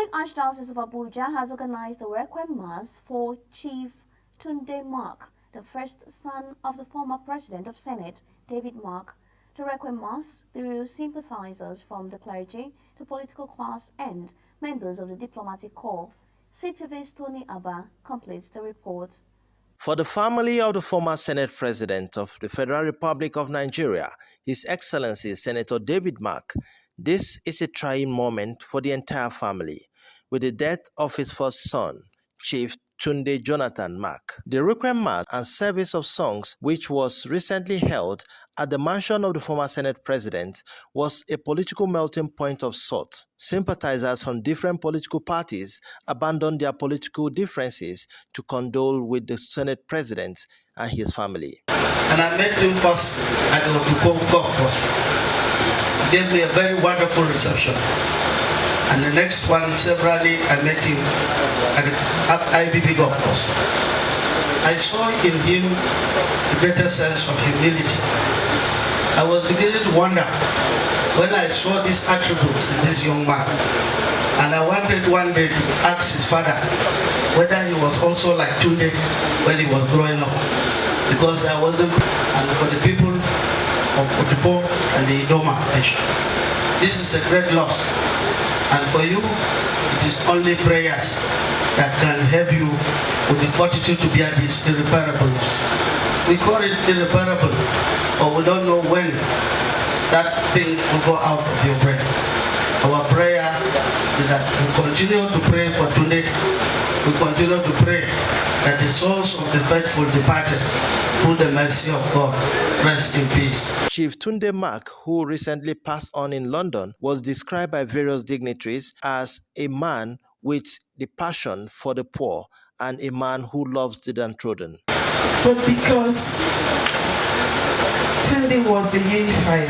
Catholic Archdiocese of Abuja has organized a requiem mass for Chief Tunde Mark, the first son of the former President of Senate, David Mark. The requiem mass drew sympathizers from the clergy, the political class, and members of the diplomatic corps. CTV's Tony Abba completes the report. For the family of the former Senate President of the Federal Republic of Nigeria, His Excellency Senator David Mark, this is a trying moment for the entire family, with the death of his first son, Chief Tunde Jonathan Mark. The requiem mass and service of songs, which was recently held at the mansion of the former Senate President, was a political melting point of sorts. Sympathizers from different political parties abandoned their political differences to condole with the Senate President and his family. And I met him first at the Abuja golf course. He gave me a very wonderful reception. And the next one, severally, I met him at IBB golf course. I saw in him a greater sense of humility. I was beginning to wonder when I saw these attributes in this young man. And I wanted one day to ask his father whether he was also like Tunde when he was growing up. Because I wasn't, and for the people of Otipo and the Idoma nation. This is a great loss. And for you, it is only prayers that can help you with the fortitude to bear this irreparable loss. We call it irreparable, but we don't know when that thing will go out of your brain. Our prayer is that we continue to pray for today. We continue to pray that the souls of the faithful departed, through the mercy of God, rest in peace. Chief Tunde Mark, who recently passed on in London, was described by various dignitaries as a man with the passion for the poor and a man who loves the downtrodden. But because Tunde was a unifier,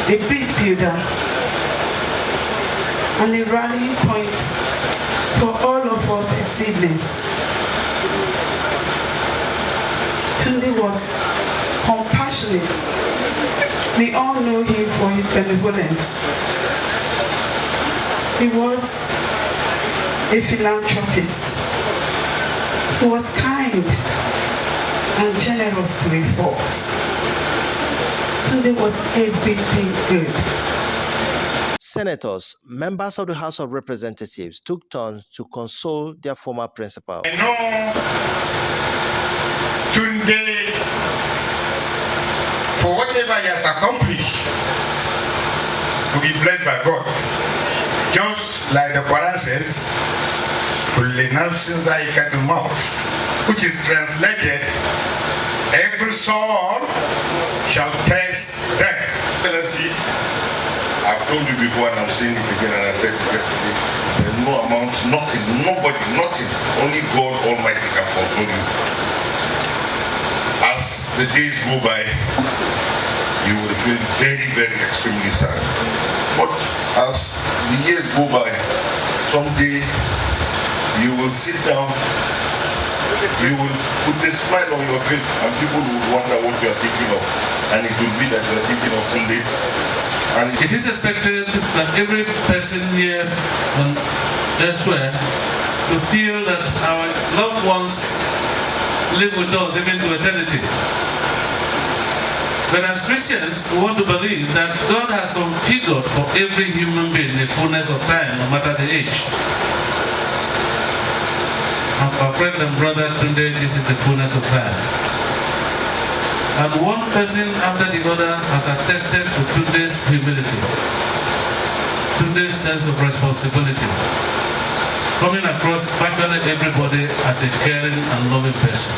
a big builder, and a rallying point for all of us as siblings, Tunde was compassionate. We all know him for his benevolence. He was a philanthropist who was kind and generous to a fault. Tunde was everything good. Senators, members of the House of Representatives, took turns to console their former principal. I know Tunde, for whatever he has accomplished, to be blessed by God. Just like the Quran says, which is translated, every soul shall taste death. I've told you before and I'm saying it again, and I said it yesterday, there's no amount, nothing, nobody, nothing. Only God Almighty can console you. As the days go by, you will feel very, very extremely sad. But as the years go by, someday you will sit down, you will put a smile on your face, and people will wonder what you are thinking of. And it will be that you are thinking of Tunde. And it is expected that every person here and elsewhere to feel that our loved ones live with us even to eternity. But as Christians, we want to believe that God has configured for every human being the fullness of time, no matter the age. And for our friend and brother Tunde, this is the fullness of time. And one person after the other has attested to Tunde's humility, Tunde's sense of responsibility, coming across virtually everybody as a caring and loving person.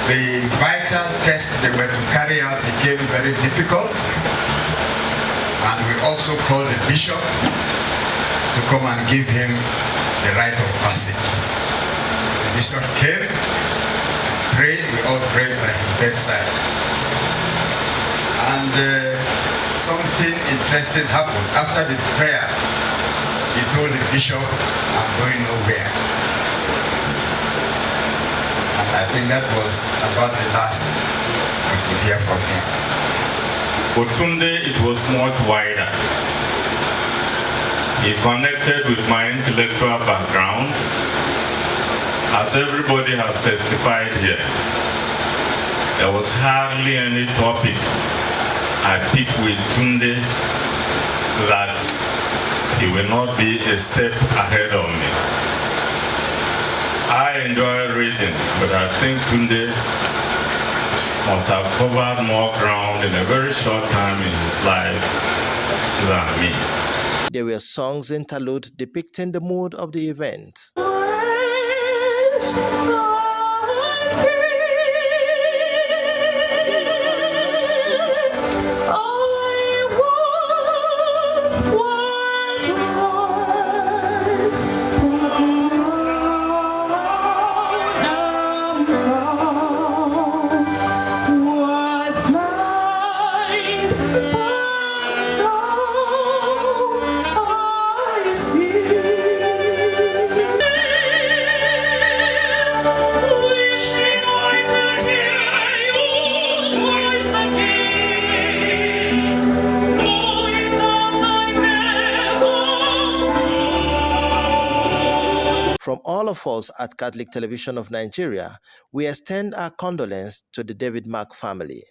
The vital test they were to carry out became very difficult, and we also called the bishop to come and give him the rite of passage. The bishop came. We all prayed by his bedside. And something interesting happened. After the prayer, he told the bishop, I'm going nowhere. And I think that was about the last we could hear from him. For Tunde, it was much wider. He connected with my intellectual background, as everybody has testified here. There was hardly any topic I picked with Tunde that he will not be a step ahead of me. I enjoy reading, but I think Tunde must have covered more ground in a very short time in his life than me. There were songs interlude depicting the mood of the event. From all of us at Catholic Television of Nigeria, we extend our condolence to the David Mark family.